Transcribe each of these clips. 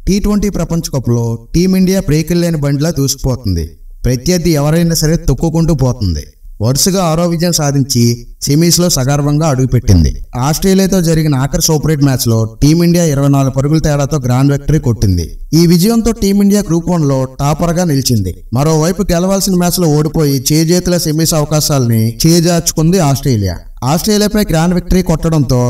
T20 ప్రపంచ కప్లో team India బ్రేకులు లేని బండిలా దూసుకుపోతుంది. ప్రత్యర్థి ఎవరైనా సరే తొక్కుకుంటూ పోతుంది. వరుసగా 6వ విజయం సాధించి సెమీస్లో సగర్వంగా అడుగుపెట్టింది. ఆస్ట్రేలియాతో జరిగిన ఆఖరి సూపర్ 8 మ్యాచ్లో టీమిండియా 24 పరుగుల తేడాతో గ్రాండ్ విక్టరీ కొట్టింది. ఈ విజయంతో టీమిండియా గ్రూప్ 1లో టాపర్గా నిలిచింది. మరోవైపు గెలవాల్సిన మ్యాచ్లో ఓడిపోయి చేజేతుల సెమీస్ అవకాశాలని చేజార్చుకుంది ఆస్ట్రేలియా. ఆస్ట్రేలియాపై గ్రాండ్ విక్టరీ కొట్టడంతో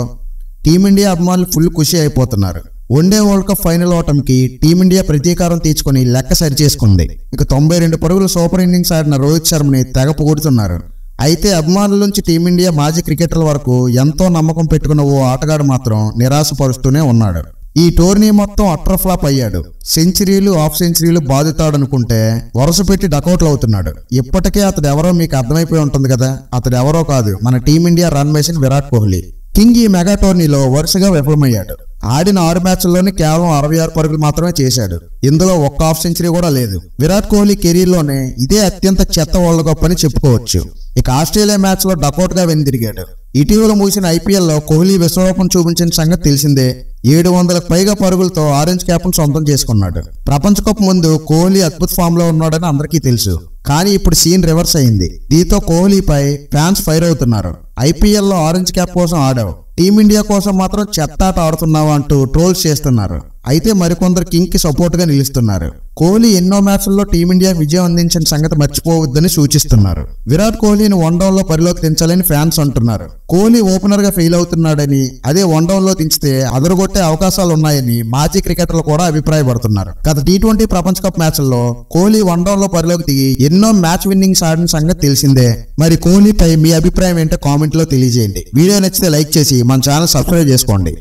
టీమిండియా అభిమానులు ఫుల్ ఖుషి అయిపోతున్నారు. వన్డే వరల్డ్ కప్ ఫైనల్ ఓటమికి టీమిండియా ప్రతీకారం తీర్చుకుని లెక్క సరిచేసుకుంది. ఇక 92 పరుగుల సూపర్ ఇన్నింగ్స్ ఆడిన రోహిత్ శర్మని తెగ పొగుడుతున్నారు. అయితే అభిమానుల నుంచి టీమిండియా మాజీ క్రికెటర్ల వరకు ఎంతో నమ్మకం పెట్టుకున్న ఓ ఆటగాడు మాత్రం నిరాశపరుస్తూనే ఉన్నాడు. ఈ టోర్నీ మొత్తం అట్టర్ ఫ్లాప్ అయ్యాడు. సెంచరీలు హాఫ్ సెంచరీలు బాదుతాడనుకుంటే వరుస పెట్టి డకౌట్లు అవుతున్నాడు. ఇప్పటికే అతడు ఎవరో మీకు అర్థమైపోయి ఉంటుంది కదా. అతడు ఎవరో కాదు, మన team India run machine Virat Kohli. King ఈ మెగా టోర్నీలో వరుసగా విఫలమయ్యాడు. ఆడిన 6 మ్యాచ్ల్లోనే కేవలం 66 పరుగులు మాత్రమే చేశాడు. ఇందులో ఒక్క హాఫ్ సెంచరీ కూడా లేదు. విరాట్ కోహ్లీ కెరీర్లోనే ఇదే అత్యంత చెత్త వరల్డ్ కప్ అని చెప్పుకోవచ్చు. ఇక ఆస్ట్రేలియా మ్యాచ్లో డకౌట్గా వెనుదిరిగాడు. ఇటీవల ముగిసిన ఐపీఎల్లో కోహ్లీ విశ్వరూపం చూపించిన సంగతి తెలిసిందే. 700కు పైగా పరుగులతో ఆరెంజ్ క్యాప్ను సొంతం చేసుకున్నాడు. ప్రపంచ కప్ ముందు కోహ్లీ అద్భుత ఫామ్ లో ఉన్నాడని అందరికీ తెలుసు. కానీ ఇప్పుడు సీన్ రివర్స్ అయింది. దీంతో కోహ్లీపై ఫ్యాన్స్ ఫైర్ అవుతున్నారు. ఐపీఎల్లో ఆరెంజ్ క్యాప్ కోసం ఆడావు, టీమిండియా కోసం మాత్రం చెత్తాట ఆడుతున్నావు అంటూ ట్రోల్స్ చేస్తున్నారు. అయితే మరికొందరు కింగ్ కి సపోర్ట్ గా నిలుస్తున్నారు. కోహ్లీ ఎన్నో మ్యాచ్ల్లో టీమిండియా విజయం అందించిన సంగతి మర్చిపోవద్దని సూచిస్తున్నారు. విరాట్ కోహ్లీని వన్డౌన్ లో పరిలోకి దించాలని ఫ్యాన్స్ అంటున్నారు. కోహ్లీ ఓపెనర్ గా ఫెయిల్ అవుతున్నాడని, అదే వన్డౌన్ లో దించితే అదరగొట్టే అవకాశాలు ఉన్నాయని మాజీ క్రికెటర్లు కూడా అభిప్రాయపడుతున్నారు. గత టీ20 ప్రపంచ కప్ మ్యాచ్ల్లో కోహ్లీ వన్డౌన్ లో పరిలోకి దిగి ఎన్నో మ్యాచ్ విన్నింగ్స్ ఆడిన సంగతి తెలిసిందే. మరి కోహ్లీపై మీ అభిప్రాయం ఏంటో కామెంట్ లో తెలియజేయండి. వీడియో నచ్చితే లైక్ చేసి మన ఛానల్ సబ్స్క్రైబ్ చేసుకోండి.